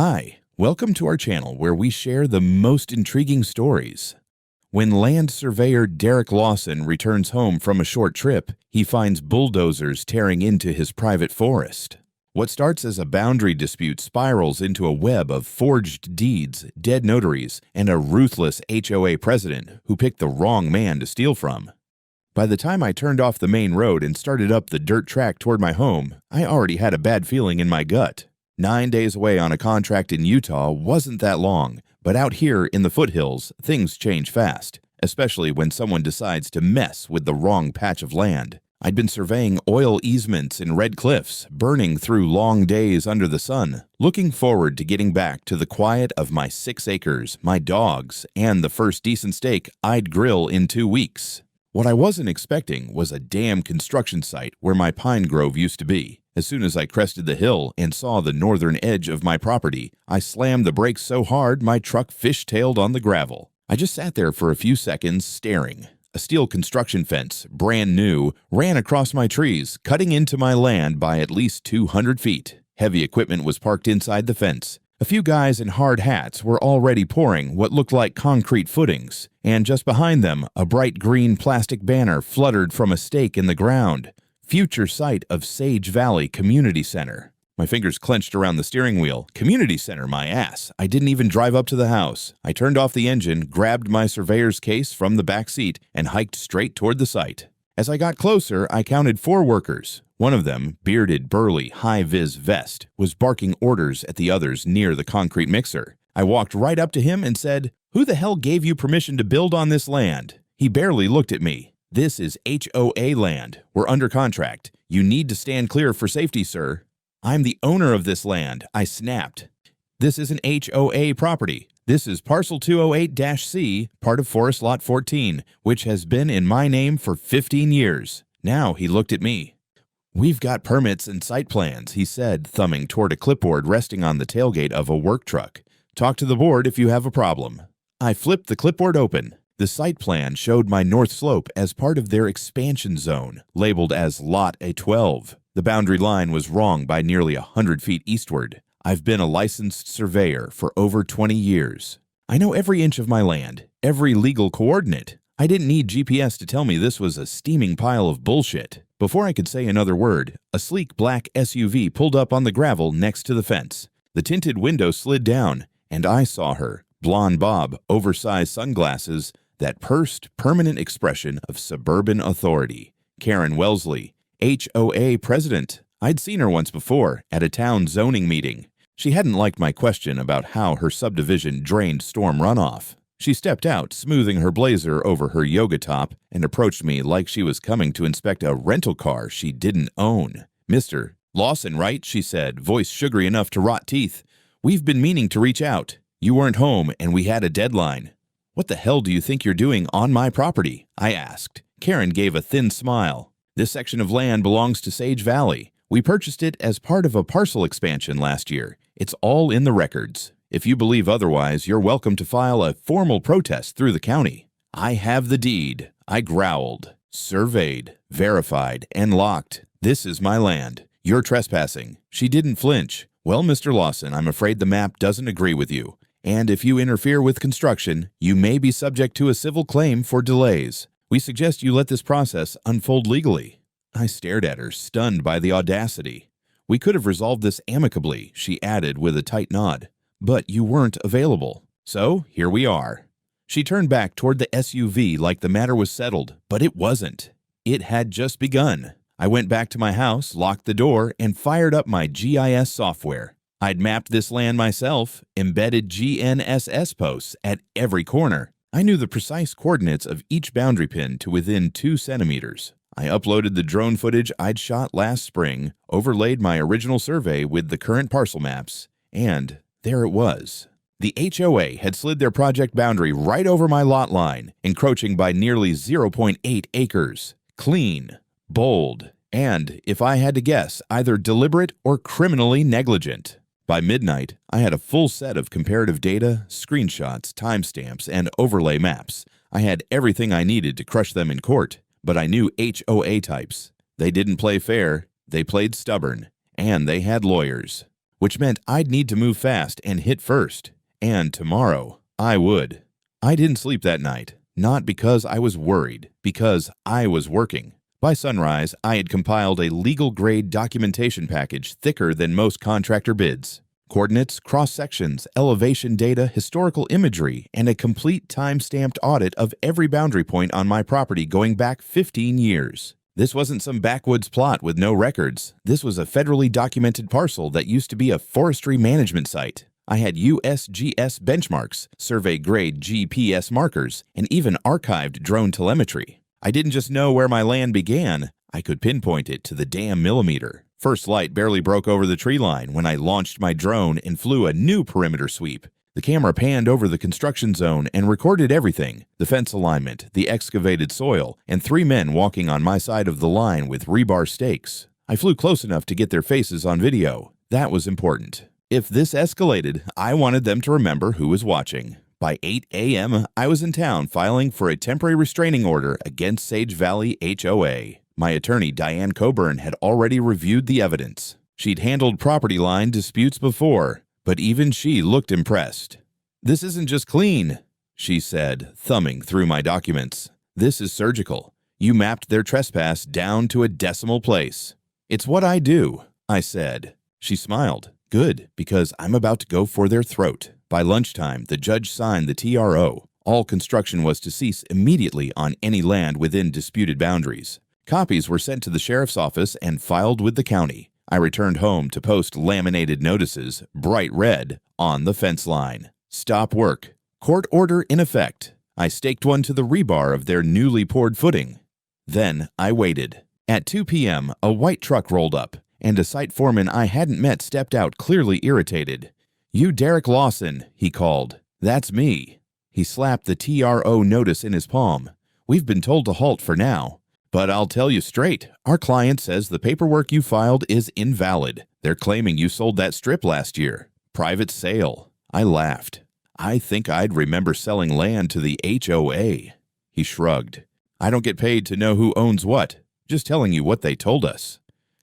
Hi, welcome to our channel where we share the most intriguing stories. When land surveyor Derek Lawson returns home from a short trip, he finds bulldozers tearing into his private forest. What starts as a boundary dispute spirals into a web of forged deeds, dead notaries, and a ruthless HOA president who picked the wrong man to steal from. By the time I turned off the main road and started up the dirt track toward my home, I already had a bad feeling in my gut. 9 days away on a contract in Utah wasn't that long, but out here in the foothills, things change fast, especially when someone decides to mess with the wrong patch of land. I'd been surveying oil easements in red cliffs, burning through long days under the sun, looking forward to getting back to the quiet of my 6 acres, my dogs, and the first decent steak I'd grill in 2 weeks. What I wasn't expecting was a damn construction site where my pine grove used to be. As soon as I crested the hill and saw the northern edge of my property, I slammed the brakes so hard my truck fishtailed on the gravel. I just sat there for a few seconds staring. A steel construction fence, brand new, ran across my trees, cutting into my land by at least 200 feet. Heavy equipment was parked inside the fence. A few guys in hard hats were already pouring what looked like concrete footings, and just behind them, a bright green plastic banner fluttered from a stake in the ground. Future site of Sage Valley Community Center. My fingers clenched around the steering wheel. Community Center, my ass. I didn't even drive up to the house. I turned off the engine, grabbed my surveyor's case from the back seat, and hiked straight toward the site. As I got closer, I counted 4 workers. One of them, bearded, burly, high-vis vest, was barking orders at the others near the concrete mixer. I walked right up to him and said, "Who the hell gave you permission to build on this land?" He barely looked at me. "This is HOA land. We're under contract. You need to stand clear for safety, sir." "I'm the owner of this land," I snapped. "This is an HOA property. This is parcel 208-C, part of Forest Lot 14, which has been in my name for 15 years. Now he looked at me. "We've got permits and site plans," he said, thumbing toward a clipboard resting on the tailgate of a work truck. "Talk to the board if you have a problem." I flipped the clipboard open. The site plan showed my north slope as part of their expansion zone, labeled as Lot A12. The boundary line was wrong by nearly 100 feet eastward. I've been a licensed surveyor for over 20 years. I know every inch of my land, every legal coordinate. I didn't need GPS to tell me this was a steaming pile of bullshit. Before I could say another word, a sleek black SUV pulled up on the gravel next to the fence. The tinted window slid down, and I saw her, blonde bob, oversized sunglasses, that pursed, permanent expression of suburban authority. Karen Wellesley, HOA president. I'd seen her once before, at a town zoning meeting. She hadn't liked my question about how her subdivision drained storm runoff. She stepped out, smoothing her blazer over her yoga top, and approached me like she was coming to inspect a rental car she didn't own. "Mr. Lawson, right?" she said, voice sugary enough to rot teeth. "We've been meaning to reach out. You weren't home, and we had a deadline." "What the hell do you think you're doing on my property?" I asked. Karen gave a thin smile. "This section of land belongs to Sage Valley. We purchased it as part of a parcel expansion last year. It's all in the records. If you believe otherwise, you're welcome to file a formal protest through the county." "I have the deed," I growled. "Surveyed, verified, and locked. This is my land. You're trespassing." She didn't flinch. "Well, Mr. Lawson, I'm afraid the map doesn't agree with you. And if you interfere with construction, you may be subject to a civil claim for delays. We suggest you let this process unfold legally." I stared at her, stunned by the audacity. "We could have resolved this amicably," she added with a tight nod. "But you weren't available. So here we are." She turned back toward the SUV like the matter was settled, but it wasn't. It had just begun. I went back to my house, locked the door, and fired up my GIS software. I'd mapped this land myself, embedded GNSS posts at every corner. I knew the precise coordinates of each boundary pin to within 2 centimeters. I uploaded the drone footage I'd shot last spring, overlaid my original survey with the current parcel maps, and there it was. The HOA had slid their project boundary right over my lot line, encroaching by nearly 0.8 acres. Clean, bold, and, if I had to guess, either deliberate or criminally negligent. By midnight, I had a full set of comparative data, screenshots, timestamps, and overlay maps. I had everything I needed to crush them in court, but I knew HOA types. They didn't play fair, they played stubborn, and they had lawyers. which meant I'd need to move fast and hit first. And tomorrow, I would. I didn't sleep that night, not because I was worried, because I was working. By sunrise, I had compiled a legal-grade documentation package thicker than most contractor bids. Coordinates, cross-sections, elevation data, historical imagery, and a complete time-stamped audit of every boundary point on my property going back 15 years. This wasn't some backwoods plot with no records. This was a federally documented parcel that used to be a forestry management site. I had USGS benchmarks, survey-grade GPS markers, and even archived drone telemetry. I didn't just know where my land began, I could pinpoint it to the damn millimeter. First light barely broke over the tree line when I launched my drone and flew a new perimeter sweep. The camera panned over the construction zone and recorded everything: the fence alignment, the excavated soil, and 3 men walking on my side of the line with rebar stakes. I flew close enough to get their faces on video. That was important. If this escalated, I wanted them to remember who was watching. By 8 a.m., I was in town filing for a temporary restraining order against Sage Valley HOA. My attorney, Diane Coburn, had already reviewed the evidence. She'd handled property line disputes before, but even she looked impressed. "This isn't just clean," she said, thumbing through my documents. "This is surgical. You mapped their trespass down to a decimal place." "It's what I do," I said. She smiled. "Good, because I'm about to go for their throat." By lunchtime, the judge signed the TRO. All construction was to cease immediately on any land within disputed boundaries. Copies were sent to the sheriff's office and filed with the county. I returned home to post laminated notices, bright red, on the fence line. "Stop work. Court order in effect." I staked one to the rebar of their newly poured footing. Then I waited. At 2 p.m., a white truck rolled up, and a site foreman I hadn't met stepped out, clearly irritated. "You Derek Lawson," he called. "That's me." He slapped the TRO notice in his palm. "We've been told to halt for now. But I'll tell you straight, our client says the paperwork you filed is invalid. They're claiming you sold that strip last year. Private sale." I laughed. "I think I'd remember selling land to the HOA." He shrugged. "I don't get paid to know who owns what. Just telling you what they told us."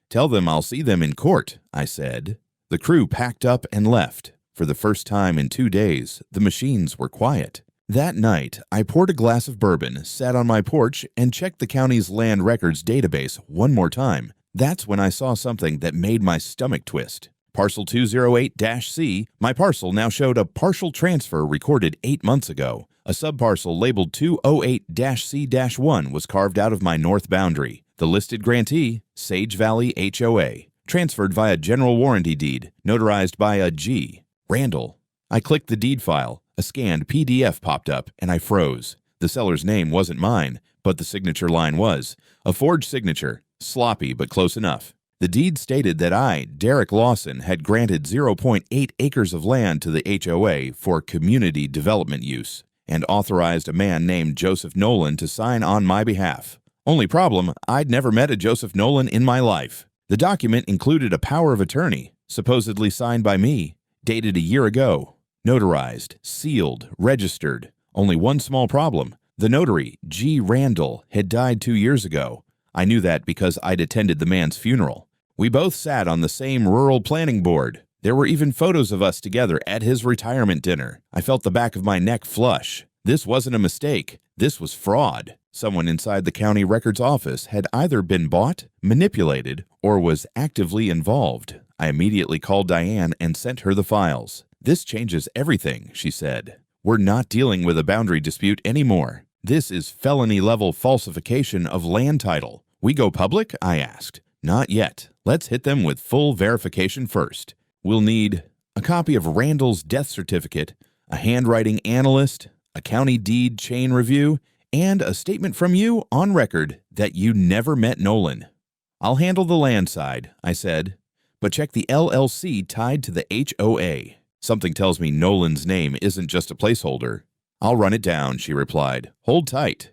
"Tell them I'll see them in court," I said. The crew packed up and left. For the first time in 2 days, the machines were quiet. That night, I poured a glass of bourbon, sat on my porch, and checked the county's land records database one more time. That's when I saw something that made my stomach twist. Parcel 208-C, my parcel now showed a partial transfer recorded 8 months ago. A subparcel labeled 208-C-1 was carved out of my north boundary. The listed grantee, Sage Valley HOA, transferred via general warranty deed, notarized by a G. Randall. I clicked the deed file. A scanned PDF popped up, and I froze. The seller's name wasn't mine, but the signature line was. A forged signature, sloppy but close enough. The deed stated that I, Derek Lawson, had granted 0.8 acres of land to the HOA for community development use, and authorized a man named Joseph Nolan to sign on my behalf. Only problem, I'd never met a Joseph Nolan in my life. The document included a power of attorney, supposedly signed by me, dated a year ago. Notarized, sealed, registered. Only one small problem. The notary, G. Randall, had died 2 years ago. I knew that because I'd attended the man's funeral. We both sat on the same rural planning board. There were even photos of us together at his retirement dinner. I felt the back of my neck flush. This wasn't a mistake. This was fraud. Someone inside the county records office had either been bought, manipulated, or was actively involved. I immediately called Diane and sent her the files. "This changes everything," she said. "We're not dealing with a boundary dispute anymore. This is felony-level falsification of land title. We go public?" I asked. "Not yet. Let's hit them with full verification first. We'll need a copy of Randall's death certificate, a handwriting analyst, a county deed chain review, and a statement from you on record that you never met Nolan." "I'll handle the land side," I said, "but check the LLC tied to the HOA. Something tells me Nolan's name isn't just a placeholder." "I'll run it down," she replied. "Hold tight."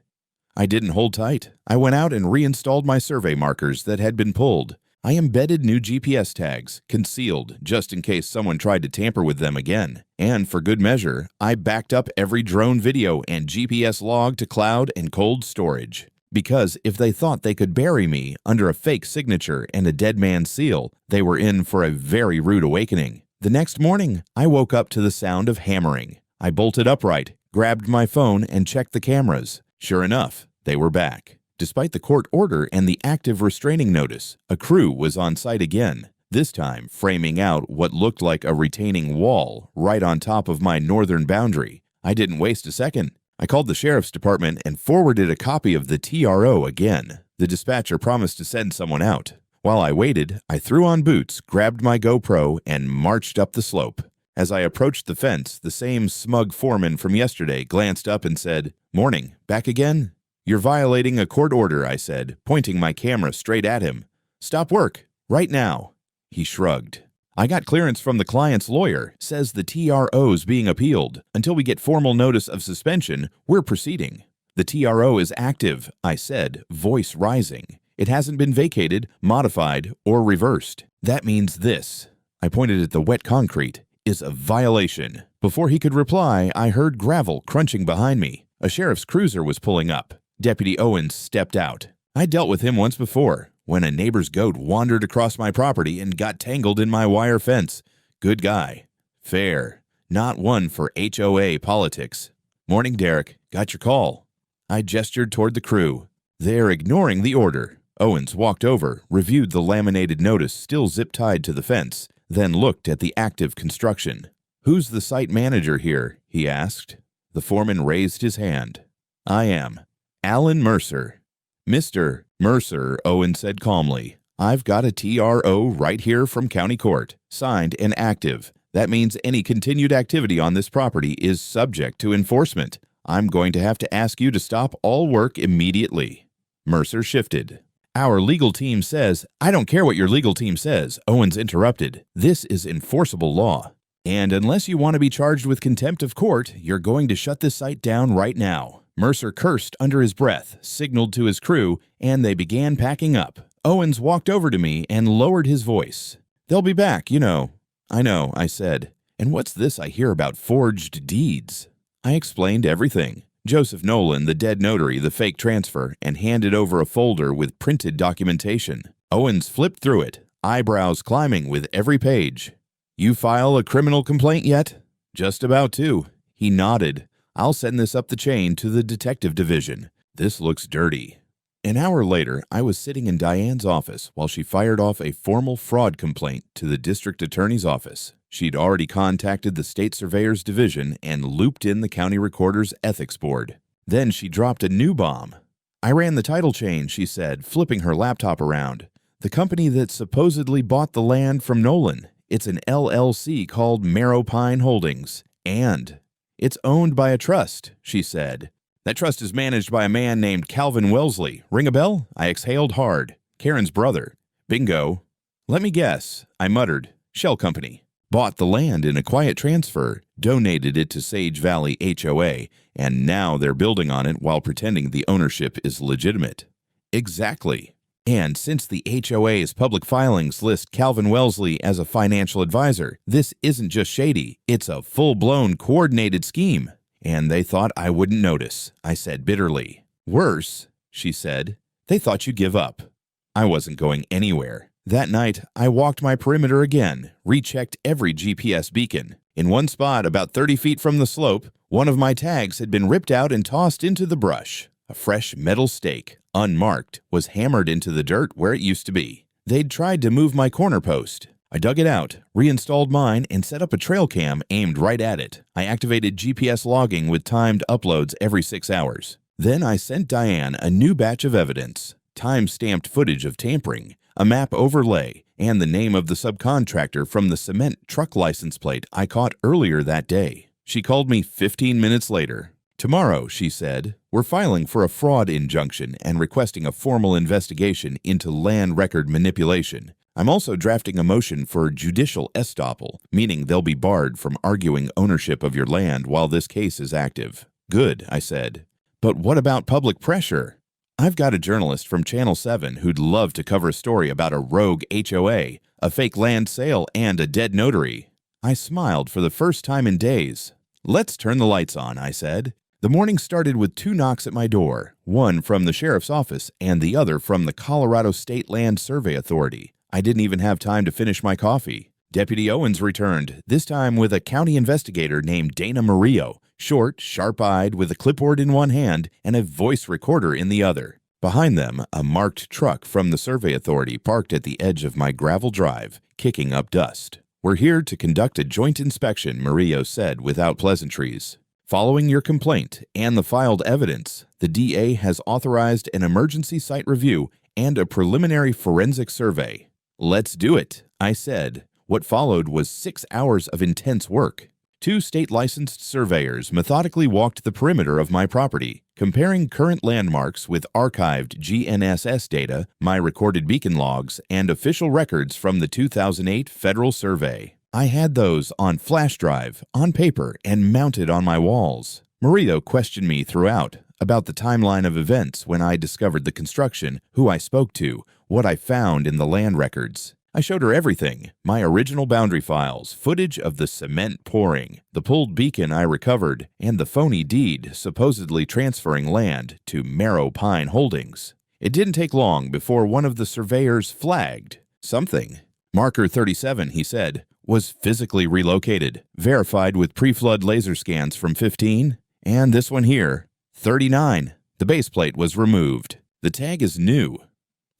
I didn't hold tight. I went out and reinstalled my survey markers that had been pulled. I embedded new GPS tags, concealed, just in case someone tried to tamper with them again. And for good measure, I backed up every drone video and GPS log to cloud and cold storage. Because if they thought they could bury me under a fake signature and a dead man's seal, they were in for a very rude awakening. The next morning, I woke up to the sound of hammering. I bolted upright, grabbed my phone, and checked the cameras. Sure enough, they were back. Despite the court order and the active restraining notice, a crew was on site again, this time framing out what looked like a retaining wall right on top of my northern boundary. I didn't waste a second. I called the sheriff's department and forwarded a copy of the TRO again. The dispatcher promised to send someone out. While I waited, I threw on boots, grabbed my GoPro, and marched up the slope. As I approached the fence, the same smug foreman from yesterday glanced up and said, "Morning, back again?" "You're violating a court order," I said, pointing my camera straight at him. "Stop work, right now." He shrugged. "I got clearance from the client's lawyer, says the TRO's being appealed. Until we get formal notice of suspension, we're proceeding." "The TRO is active," I said, voice rising. "It hasn't been vacated, modified, or reversed. That means this," I pointed at the wet concrete, "is a violation." Before he could reply, I heard gravel crunching behind me. A sheriff's cruiser was pulling up. Deputy Owens stepped out. I dealt with him once before, when a neighbor's goat wandered across my property and got tangled in my wire fence. Good guy. Fair. Not one for HOA politics. "Morning, Derek. Got your call." I gestured toward the crew. "They're ignoring the order." Owens walked over, reviewed the laminated notice still zip-tied to the fence, then looked at the active construction. "Who's the site manager here?" he asked. The foreman raised his hand. "I am. Alan Mercer." "Mr. Mercer," Owen said calmly, "I've got a TRO right here from county court, signed and active. That means any continued activity on this property is subject to enforcement. I'm going to have to ask you to stop all work immediately." Mercer shifted. "Our legal team says—" "I don't care what your legal team says," Owens interrupted. "This is enforceable law. And unless you want to be charged with contempt of court, you're going to shut this site down right now." Mercer cursed under his breath, signaled to his crew, and they began packing up. Owens walked over to me and lowered his voice. "They'll be back, you know." "I know," I said. "And what's this I hear about forged deeds?" I explained everything. Joseph Nolan, the dead notary, the fake transfer, and handed over a folder with printed documentation. Owens flipped through it, eyebrows climbing with every page. "You file a criminal complaint yet?" "Just about to." He nodded. "I'll send this up the chain to the detective division. This looks dirty." An hour later, I was sitting in Diane's office while she fired off a formal fraud complaint to the district attorney's office. She'd already contacted the state surveyor's division and looped in the county recorder's ethics board. Then she dropped a new bomb. "I ran the title chain," she said, flipping her laptop around. "The company that supposedly bought the land from Nolan. It's an LLC called Marrow Pine Holdings. And it's owned by a trust," she said. "That trust is managed by a man named Calvin Wellesley. Ring a bell?" I exhaled hard. "Karen's brother." "Bingo." "Let me guess," I muttered. "Shell company. Bought the land in a quiet transfer, donated it to Sage Valley HOA, and now they're building on it while pretending the ownership is legitimate." "Exactly. And since the HOA's public filings list Calvin Wellesley as a financial advisor, this isn't just shady, it's a full-blown coordinated scheme." "And they thought I wouldn't notice," I said bitterly. "Worse," she said, "they thought you'd give up." I wasn't going anywhere. That night, I walked my perimeter again, rechecked every GPS beacon. In one spot, about 30 feet from the slope, one of my tags had been ripped out and tossed into the brush. A fresh metal stake, unmarked, was hammered into the dirt where it used to be. They'd tried to move my corner post. I dug it out, reinstalled mine, and set up a trail cam aimed right at it. I activated GPS logging with timed uploads every 6 hours. Then I sent Diane a new batch of evidence, time-stamped footage of tampering, a map overlay, and the name of the subcontractor from the cement truck license plate I caught earlier that day. She called me 15 minutes later. "Tomorrow," she said, "we're filing for a fraud injunction and requesting a formal investigation into land record manipulation. I'm also drafting a motion for judicial estoppel, meaning they'll be barred from arguing ownership of your land while this case is active." "Good," I said. "But what about public pressure?" "I've got a journalist from Channel 7 who'd love to cover a story about a rogue HOA, a fake land sale, and a dead notary." I smiled for the first time in days. "Let's turn the lights on," I said. The morning started with 2 knocks at my door, one from the sheriff's office and the other from the Colorado State Land Survey Authority. I didn't even have time to finish my coffee. Deputy Owens returned, this time with a county investigator named Dana Murillo, short, sharp-eyed, with a clipboard in one hand and a voice recorder in the other. Behind them, a marked truck from the Survey Authority parked at the edge of my gravel drive, kicking up dust. "We're here to conduct a joint inspection," Murillo said without pleasantries. "Following your complaint and the filed evidence, the DA has authorized an emergency site review and a preliminary forensic survey." "Let's do it," I said. What followed was 6 hours of intense work. 2 state-licensed surveyors methodically walked the perimeter of my property, comparing current landmarks with archived GNSS data, my recorded beacon logs, and official records from the 2008 Federal Survey. I had those on flash drive, on paper, and mounted on my walls. Murillo questioned me throughout about the timeline of events when I discovered the construction, who I spoke to, what I found in the land records. I showed her everything, my original boundary files, footage of the cement pouring, the pulled beacon I recovered, and the phony deed supposedly transferring land to Marrow Pine Holdings. It didn't take long before one of the surveyors flagged something. "Marker 37, he said, was physically relocated, verified with pre-flood laser scans from 15, and this one here, 39. The base plate was removed. The tag is new.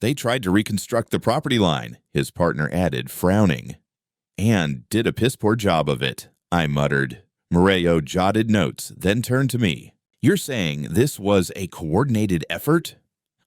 They tried to reconstruct the property line," his partner added, frowning. "And did a piss-poor job of it," I muttered. Murillo jotted notes, then turned to me. "You're saying this was a coordinated effort?"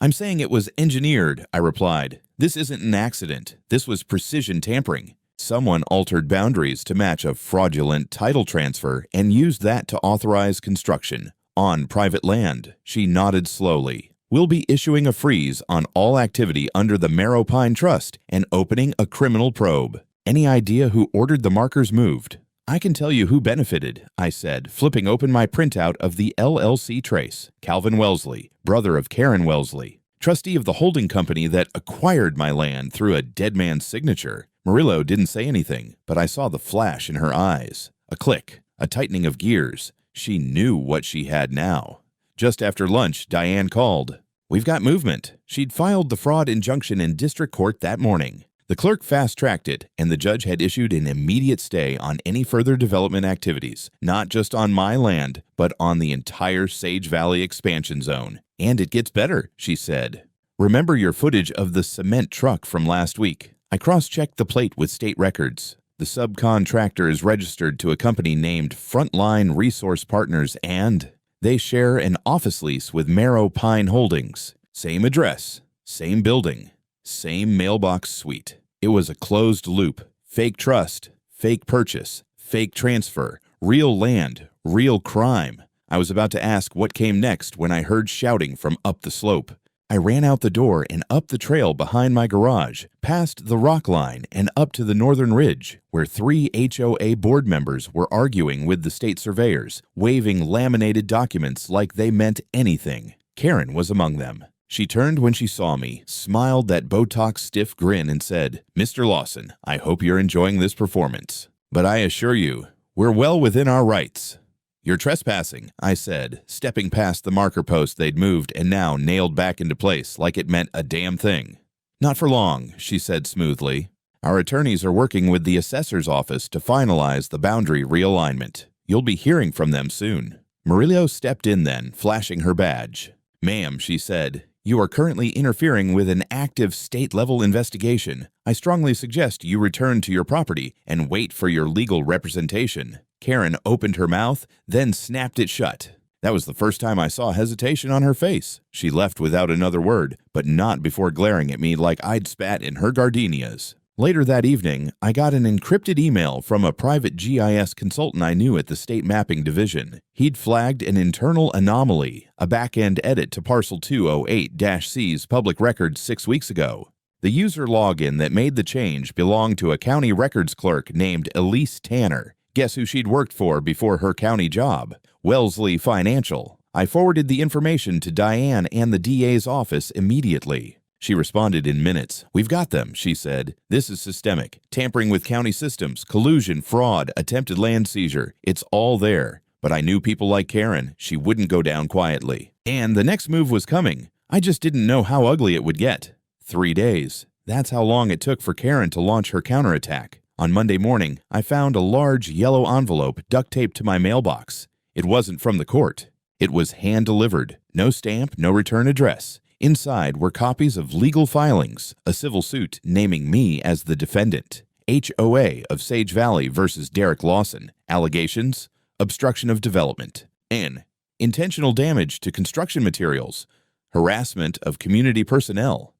"I'm saying it was engineered," I replied. "This isn't an accident. This was precision tampering. Someone altered boundaries to match a fraudulent title transfer and used that to authorize construction on private land." She nodded slowly. "We'll be issuing a freeze on all activity under the Marrow Pine Trust and opening a criminal probe. Any idea who ordered the markers moved?" "I can tell you who benefited," I said, flipping open my printout of the LLC trace. "Calvin Wellesley, brother of Karen Wellesley, trustee of the holding company that acquired my land through a dead man's signature." Murillo didn't say anything, but I saw the flash in her eyes. A click, a tightening of gears. She knew what she had now. Just after lunch, Diane called. "We've got movement." She'd filed the fraud injunction in district court that morning. The clerk fast-tracked it, and the judge had issued an immediate stay on any further development activities, not just on my land, but on the entire Sage Valley expansion zone. "And it gets better," she said. "Remember your footage of the cement truck from last week? I cross-checked the plate with state records. The subcontractor is registered to a company named Frontline Resource Partners, and they share an office lease with Marrow Pine Holdings. Same address, same building, same mailbox suite. It was a closed loop. Fake trust, fake purchase, fake transfer, real land, real crime." I was about to ask what came next when I heard shouting from up the slope. I ran out the door and up the trail behind my garage, past the rock line and up to the northern ridge, where 3 HOA board members were arguing with the state surveyors, waving laminated documents like they meant anything. Karen was among them. She turned when she saw me, smiled that Botox stiff grin and said, "Mr. Lawson, I hope you're enjoying this performance. But I assure you, we're well within our rights." "You're trespassing," I said, stepping past the marker post they'd moved and now nailed back into place like it meant a damn thing. "Not for long," she said smoothly. "Our attorneys are working with the assessor's office to finalize the boundary realignment. You'll be hearing from them soon." Murillo stepped in then, flashing her badge. "Ma'am," she said, "you are currently interfering with an active state-level investigation. I strongly suggest you return to your property and wait for your legal representation." Karen opened her mouth, then snapped it shut. That was the first time I saw hesitation on her face. She left without another word, but not before glaring at me like I'd spat in her gardenias. Later that evening, I got an encrypted email from a private GIS consultant I knew at the State Mapping Division. He'd flagged an internal anomaly, a back-end edit to Parcel 208-C's public records 6 weeks ago. The user login that made the change belonged to a county records clerk named Elise Tanner. Guess who she'd worked for before her county job? Wellesley Financial. I forwarded the information to Diane and the DA's office immediately. She responded in minutes. "We've got them," she said. "This is systemic. Tampering with county systems, collusion, fraud, attempted land seizure. It's all there. But I knew people like Karen. She wouldn't go down quietly. And the next move was coming. I just didn't know how ugly it would get. 3 days. That's how long it took for Karen to launch her counterattack. On Monday morning, I found a large yellow envelope duct taped to my mailbox. It wasn't from the court. It was hand-delivered. No stamp, no return address. Inside were copies of legal filings, a civil suit naming me as the defendant, HOA of Sage Valley versus Derek Lawson, allegations, obstruction of development, N, intentional damage to construction materials, harassment of community personnel,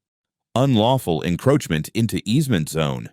unlawful encroachment into easement zone.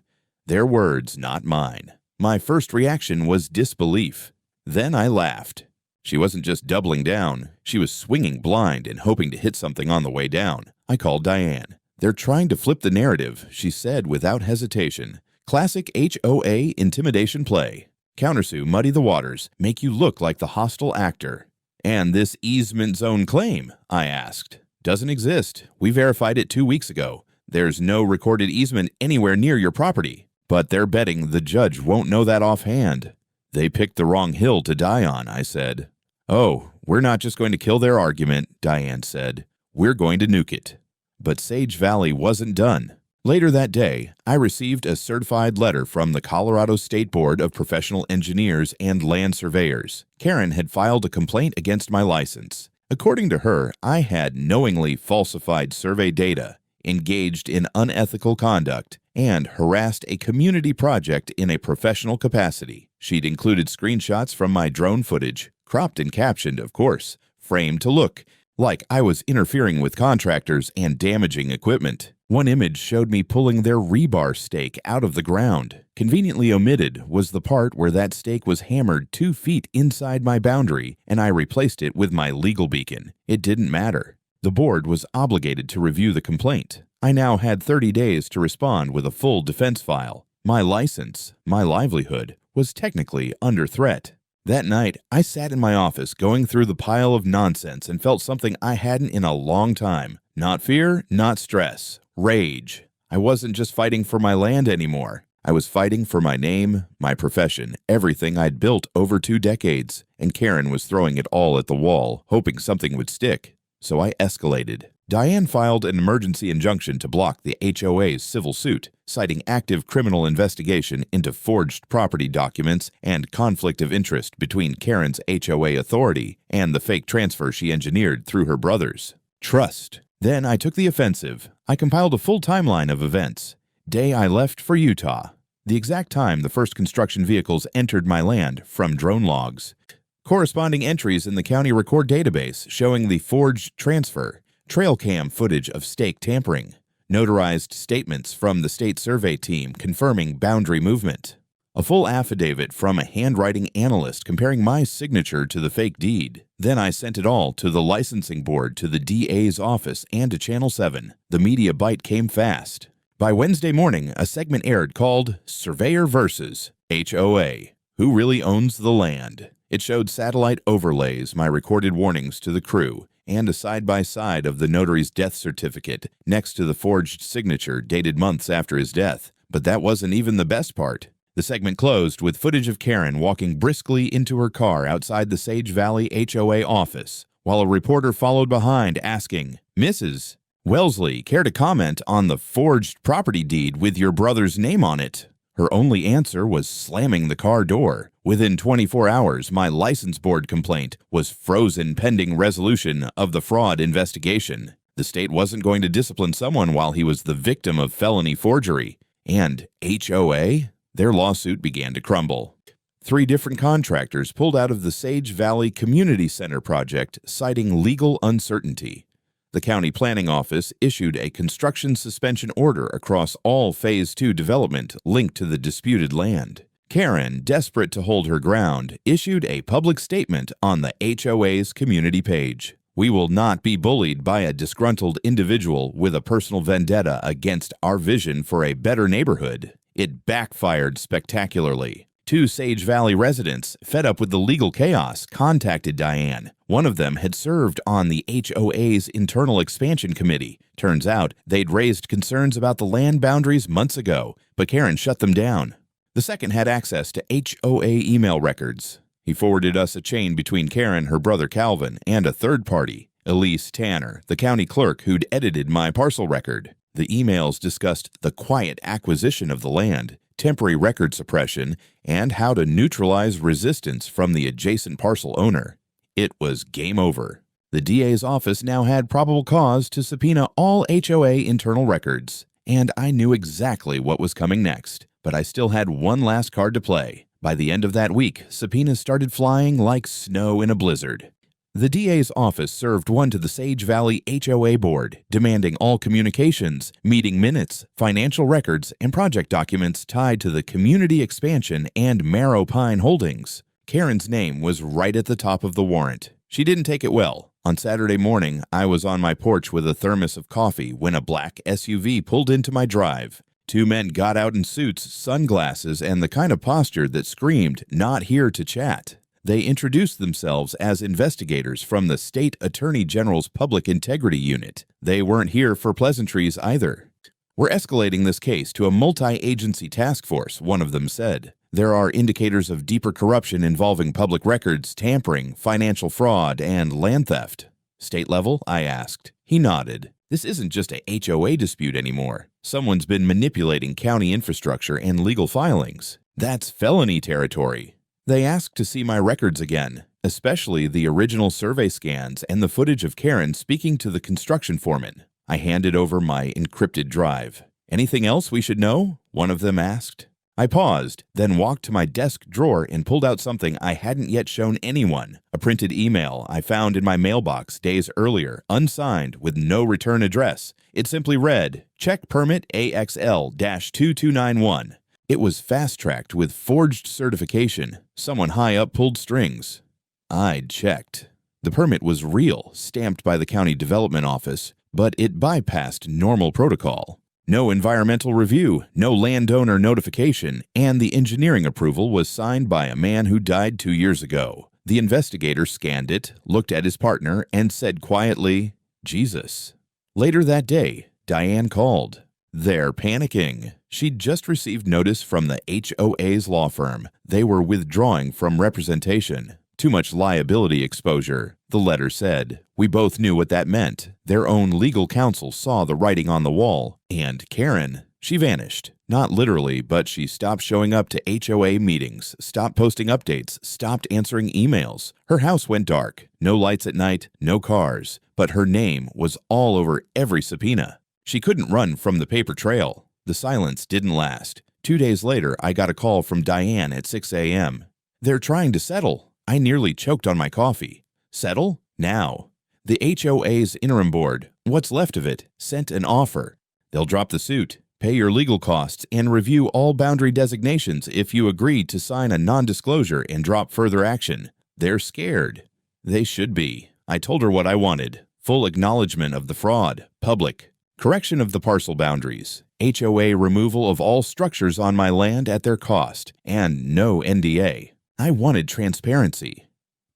Their words, not mine. My first reaction was disbelief. Then I laughed. She wasn't just doubling down. She was swinging blind and hoping to hit something on the way down. I called Diane. They're trying to flip the narrative, she said without hesitation. Classic HOA intimidation play. Countersue muddy the waters, make you look like the hostile actor. And this easement zone claim, I asked. Doesn't exist. We verified it 2 weeks ago. There's no recorded easement anywhere near your property. But they're betting the judge won't know that offhand. They picked the wrong hill to die on, I said. Oh, we're not just going to kill their argument, Diane said. We're going to nuke it. But Sage Valley wasn't done. Later that day, I received a certified letter from the Colorado State Board of Professional Engineers and Land Surveyors. Karen had filed a complaint against my license. According to her, I had knowingly falsified survey data, engaged in unethical conduct, and harassed a community project in a professional capacity. She'd included screenshots from my drone footage, cropped and captioned, of course, framed to look like I was interfering with contractors and damaging equipment. One image showed me pulling their rebar stake out of the ground. Conveniently omitted was the part where that stake was hammered 2 feet inside my boundary, and I replaced it with my legal beacon. It didn't matter. The board was obligated to review the complaint. I now had 30 days to respond with a full defense file. My license, my livelihood, was technically under threat. That night, I sat in my office going through the pile of nonsense and felt something I hadn't in a long time. Not fear, not stress. Rage. I wasn't just fighting for my land anymore. I was fighting for my name, my profession, everything I'd built over 2 decades, and Karen was throwing it all at the wall, hoping something would stick. So I escalated. Diane filed an emergency injunction to block the HOA's civil suit, citing active criminal investigation into forged property documents and conflict of interest between Karen's HOA authority and the fake transfer she engineered through her brothers. Trust. Then I took the offensive. I compiled a full timeline of events. Day I left for Utah. The exact time the first construction vehicles entered my land from drone logs. Corresponding entries in the county record database showing the forged transfer. Trail cam footage of stake tampering. Notarized statements from the state survey team confirming boundary movement. A full affidavit from a handwriting analyst comparing my signature to the fake deed. Then I sent it all to the licensing board, to the DA's office, and to Channel 7. The media bite came fast. By Wednesday morning, a segment aired called Surveyor vs. HOA. Who really owns the land? It showed satellite overlays, my recorded warnings to the crew, and a side-by-side of the notary's death certificate next to the forged signature dated months after his death. But that wasn't even the best part. The segment closed with footage of Karen walking briskly into her car outside the Sage Valley HOA office, while a reporter followed behind asking, "Mrs. Wellesley, care to comment on the forged property deed with your brother's name on it?" Her only answer was slamming the car door. Within 24 hours, my license board complaint was frozen pending resolution of the fraud investigation. The state wasn't going to discipline someone while he was the victim of felony forgery. And HOA? Their lawsuit began to crumble. 3 different contractors pulled out of the Sage Valley Community Center project, citing legal uncertainty. The county planning office issued a construction suspension order across all Phase 2 development linked to the disputed land. Karen, desperate to hold her ground, issued a public statement on the HOA's community page. "We will not be bullied by a disgruntled individual with a personal vendetta against our vision for a better neighborhood." It backfired spectacularly. 2 Sage Valley residents, fed up with the legal chaos, contacted Diane. One of them had served on the HOA's internal expansion committee. Turns out they'd raised concerns about the land boundaries months ago, but Karen shut them down. The second had access to HOA email records. He forwarded us a chain between Karen, her brother Calvin, and a third party, Elise Tanner, the county clerk who'd edited my parcel record. The emails discussed the quiet acquisition of the land, temporary record suppression, and how to neutralize resistance from the adjacent parcel owner. It was game over. The DA's office now had probable cause to subpoena all HOA internal records, and I knew exactly what was coming next. But I still had one last card to play. By the end of that week, subpoenas started flying like snow in a blizzard. The DA's office served one to the Sage Valley HOA board, demanding all communications, meeting minutes, financial records, and project documents tied to the community expansion and Marrow Pine Holdings. Karen's name was right at the top of the warrant. She didn't take it well. On Saturday morning, I was on my porch with a thermos of coffee when a black SUV pulled into my drive. Two men got out in suits, sunglasses, and the kind of posture that screamed, "Not here to chat." They introduced themselves as investigators from the State Attorney General's Public Integrity Unit. They weren't here for pleasantries either. "We're escalating this case to a multi-agency task force," one of them said. "There are indicators of deeper corruption involving public records, tampering, financial fraud, and land theft." "State level?" I asked. He nodded. "This isn't just a HOA dispute anymore. Someone's been manipulating county infrastructure and legal filings. That's felony territory." They asked to see my records again, especially the original survey scans and the footage of Karen speaking to the construction foreman. I handed over my encrypted drive. "Anything else we should know?" one of them asked. I paused, then walked to my desk drawer and pulled out something I hadn't yet shown anyone, a printed email I found in my mailbox days earlier, unsigned, with no return address. It simply read, "Check permit AXL-2291. It was fast-tracked with forged certification. Someone high up pulled strings. I'd checked. The permit was real, stamped by the county development office, but it bypassed normal protocol. No environmental review, no landowner notification, and the engineering approval was signed by a man who died 2 years ago. The investigator scanned it, looked at his partner, and said quietly, "Jesus." Later that day, Diane called. They're panicking. She'd just received notice from the HOA's law firm. They were withdrawing from representation. Too much liability exposure, the letter said. We both knew what that meant. Their own legal counsel saw the writing on the wall. And Karen, she vanished. Not literally, but she stopped showing up to HOA meetings, stopped posting updates, stopped answering emails. Her house went dark. No lights at night, no cars. But her name was all over every subpoena. She couldn't run from the paper trail. The silence didn't last. 2 days later, I got a call from Diane at 6 a.m. "They're trying to settle." I nearly choked on my coffee. Settle? Now. The HOA's interim board, what's left of it, sent an offer. They'll drop the suit, pay your legal costs, and review all boundary designations if you agree to sign a non-disclosure and drop further action. They're scared. They should be. I told her what I wanted. Full acknowledgement of the fraud, public. Correction of the parcel boundaries. HOA removal of all structures on my land at their cost, and no NDA. I wanted transparency.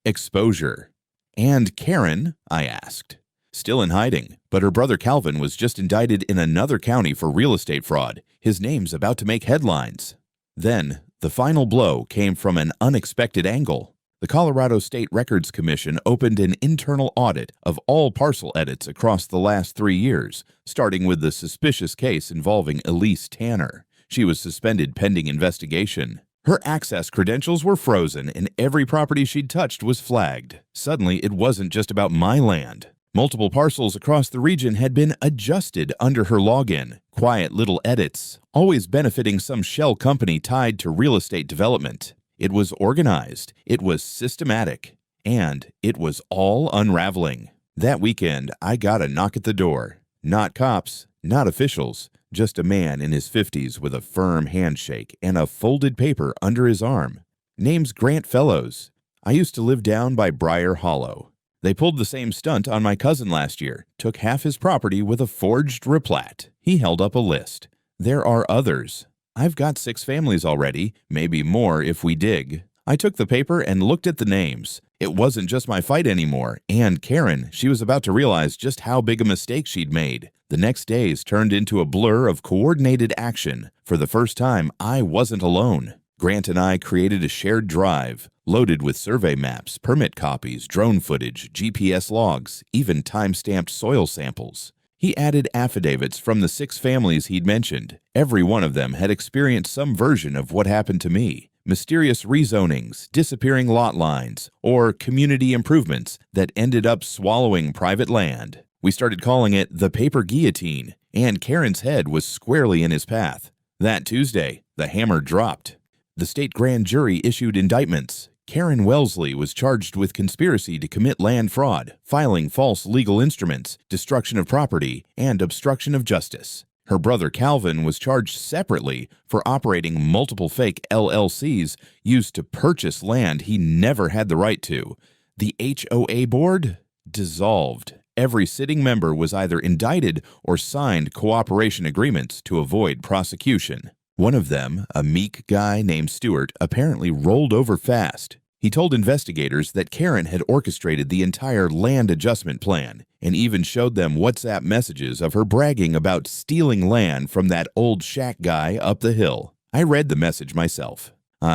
Exposure. "And Karen?" I asked. "Still in hiding, but her brother Calvin was just indicted in another county for real estate fraud. His name's about to make headlines." Then, the final blow came from an unexpected angle. The Colorado State Records Commission opened an internal audit of all parcel edits across the last 3 years, starting with the suspicious case involving Elise Tanner. She was suspended pending investigation. Her access credentials were frozen, and every property she'd touched was flagged. Suddenly, it wasn't just about my land. Multiple parcels across the region had been adjusted under her login. Quiet little edits, always benefiting some shell company tied to real estate development. It was organized, it was systematic, and it was all unraveling. That weekend, I got a knock at the door. Not cops, not officials. Just a man in his 50s with a firm handshake and a folded paper under his arm. Name's Grant Fellows. I used to live down by Briar Hollow. They pulled the same stunt on my cousin last year, took half his property with a forged replat. He held up a list. There are others. I've got 6 families already, maybe more if we dig. I took the paper and looked at the names. It wasn't just my fight anymore, and Karen, she was about to realize just how big a mistake she'd made. The next days turned into a blur of coordinated action. For the first time, I wasn't alone. Grant and I created a shared drive, loaded with survey maps, permit copies, drone footage, GPS logs, even time-stamped soil samples. He added affidavits from the 6 families he'd mentioned. Every one of them had experienced some version of what happened to me. Mysterious rezonings, disappearing lot lines, or community improvements that ended up swallowing private land. We started calling it the paper guillotine, and Karen's head was squarely in his path. That Tuesday, the hammer dropped. The state grand jury issued indictments. Karen Wellesley was charged with conspiracy to commit land fraud, filing false legal instruments, destruction of property, and obstruction of justice. Her brother Calvin was charged separately for operating multiple fake LLCs used to purchase land he never had the right to. The HOA board dissolved. Every sitting member was either indicted or signed cooperation agreements to avoid prosecution. One of them, a meek guy named Stewart, apparently rolled over fast. He told investigators that Karen had orchestrated the entire land adjustment plan and even showed them WhatsApp messages of her bragging about stealing land from that old shack guy up the hill. I read the message myself.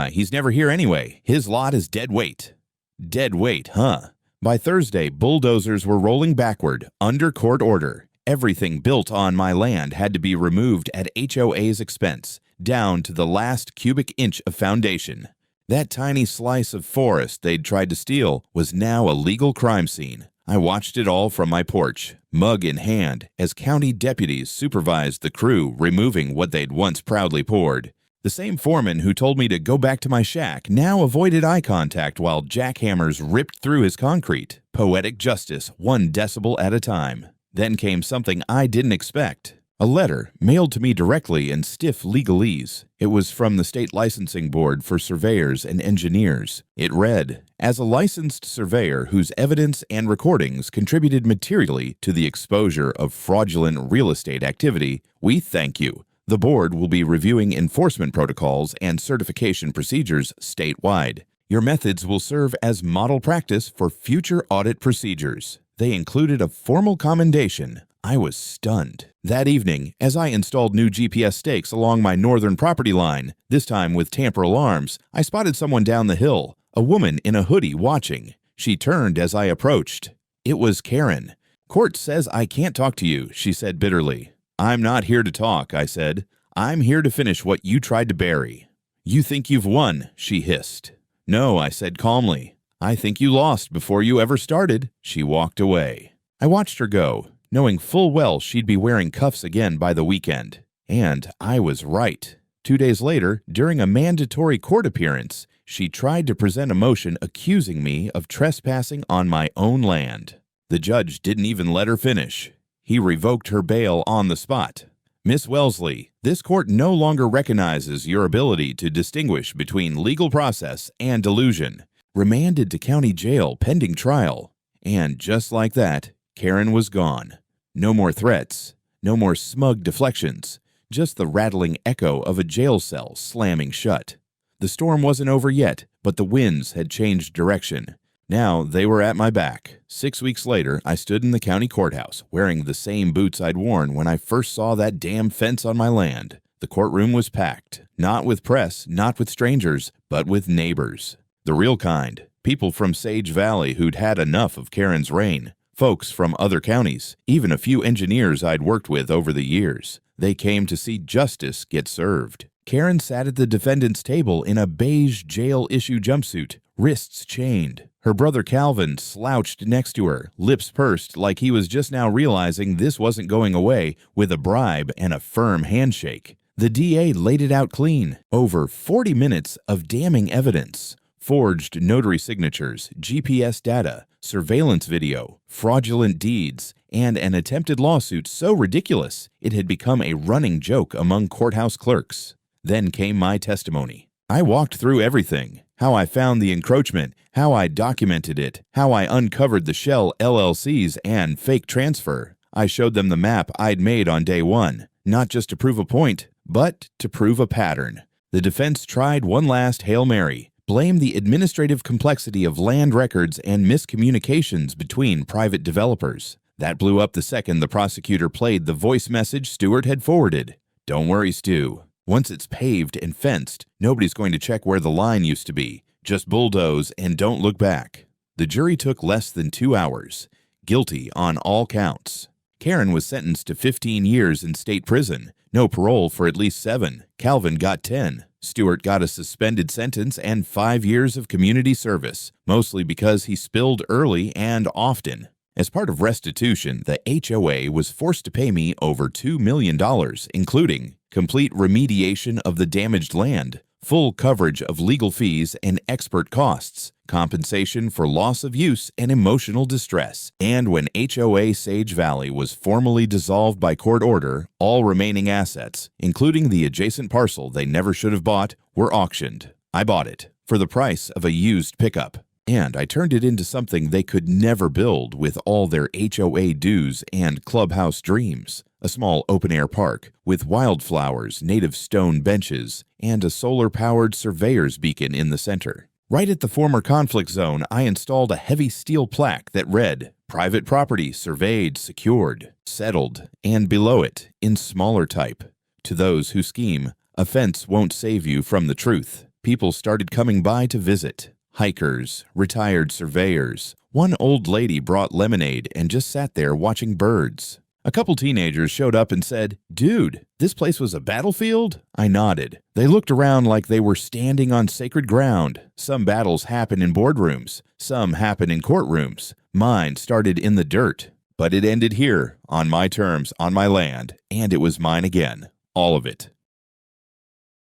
He's never here anyway. His lot is dead weight. Dead weight, huh? By Thursday, bulldozers were rolling backward, under court order. Everything built on my land had to be removed at HOA's expense, down to the last cubic inch of foundation. That tiny slice of forest they'd tried to steal was now a legal crime scene. I watched it all from my porch, mug in hand, as county deputies supervised the crew removing what they'd once proudly poured. The same foreman who told me to go back to my shack now avoided eye contact while jackhammers ripped through his concrete. Poetic justice, 1 decibel at a time. Then came something I didn't expect. A letter, mailed to me directly in stiff legalese. It was from the State Licensing Board for Surveyors and Engineers. It read, "As a licensed surveyor whose evidence and recordings contributed materially to the exposure of fraudulent real estate activity, we thank you. The board will be reviewing enforcement protocols and certification procedures statewide. Your methods will serve as model practice for future audit procedures." They included a formal commendation. I was stunned. That evening, as I installed new GPS stakes along my northern property line, this time with tamper alarms, I spotted someone down the hill, a woman in a hoodie watching. She turned as I approached. It was Karen. "Court says I can't talk to you," she said bitterly. "I'm not here to talk," I said. "I'm here to finish what you tried to bury." "You think you've won," she hissed. "No," I said calmly. "I think you lost before you ever started." She walked away. I watched her go, knowing full well she'd be wearing cuffs again by the weekend. And I was right. 2 days later, during a mandatory court appearance, she tried to present a motion accusing me of trespassing on my own land. The judge didn't even let her finish. He revoked her bail on the spot. "Miss Wellesley, this court no longer recognizes your ability to distinguish between legal process and delusion. Remanded to county jail pending trial." And just like that, Karen was gone. No more threats, no more smug deflections, just the rattling echo of a jail cell slamming shut. The storm wasn't over yet, but the winds had changed direction. Now they were at my back. 6 weeks later, I stood in the county courthouse, wearing the same boots I'd worn when I first saw that damn fence on my land. The courtroom was packed, not with press, not with strangers, but with neighbors. The real kind, people from Sage Valley who'd had enough of Karen's reign. Folks from other counties, even a few engineers I'd worked with over the years. They came to see justice get served. Karen sat at the defendant's table in a beige jail-issue jumpsuit, wrists chained. Her brother Calvin slouched next to her, lips pursed like he was just now realizing this wasn't going away with a bribe and a firm handshake. The DA laid it out clean. Over 40 minutes of damning evidence. Forged notary signatures, GPS data, surveillance video, fraudulent deeds, and an attempted lawsuit so ridiculous it had become a running joke among courthouse clerks. Then came my testimony. I walked through everything. How I found the encroachment, how I documented it, how I uncovered the shell LLCs and fake transfer. I showed them the map I'd made on day one, not just to prove a point, but to prove a pattern. The defense tried one last Hail Mary. Blame the administrative complexity of land records and miscommunications between private developers. That blew up the second the prosecutor played the voice message Stewart had forwarded. "Don't worry, Stu. Once it's paved and fenced, nobody's going to check where the line used to be. Just bulldoze and don't look back. The jury took less than 2 hours. Guilty on all counts. Karen was sentenced to 15 years in state prison. No parole for at least 7. Calvin got 10. Stewart got a suspended sentence and 5 years of community service, mostly because he spilled early and often. As part of restitution, the HOA was forced to pay me over $2 million, including complete remediation of the damaged land, full coverage of legal fees and expert costs, compensation for loss of use and emotional distress, and when HOA Sage Valley was formally dissolved by court order, all remaining assets, including the adjacent parcel they never should have bought, were auctioned. I bought it for the price of a used pickup. And I turned it into something they could never build with all their HOA dues and clubhouse dreams. A small open-air park with wildflowers, native stone benches, and a solar-powered surveyor's beacon in the center. Right at the former conflict zone, I installed a heavy steel plaque that read, "Private property surveyed, secured, settled," and below it, in smaller type, "To those who scheme, a fence won't save you from the truth." People started coming by to visit. Hikers, retired surveyors. One old lady brought lemonade and just sat there watching birds. A couple teenagers showed up and said, "Dude, this place was a battlefield?" I nodded. They looked around like they were standing on sacred ground. Some battles happen in boardrooms. Some happen in courtrooms. Mine started in the dirt. But it ended here, on my terms, on my land, and it was mine again. All of it.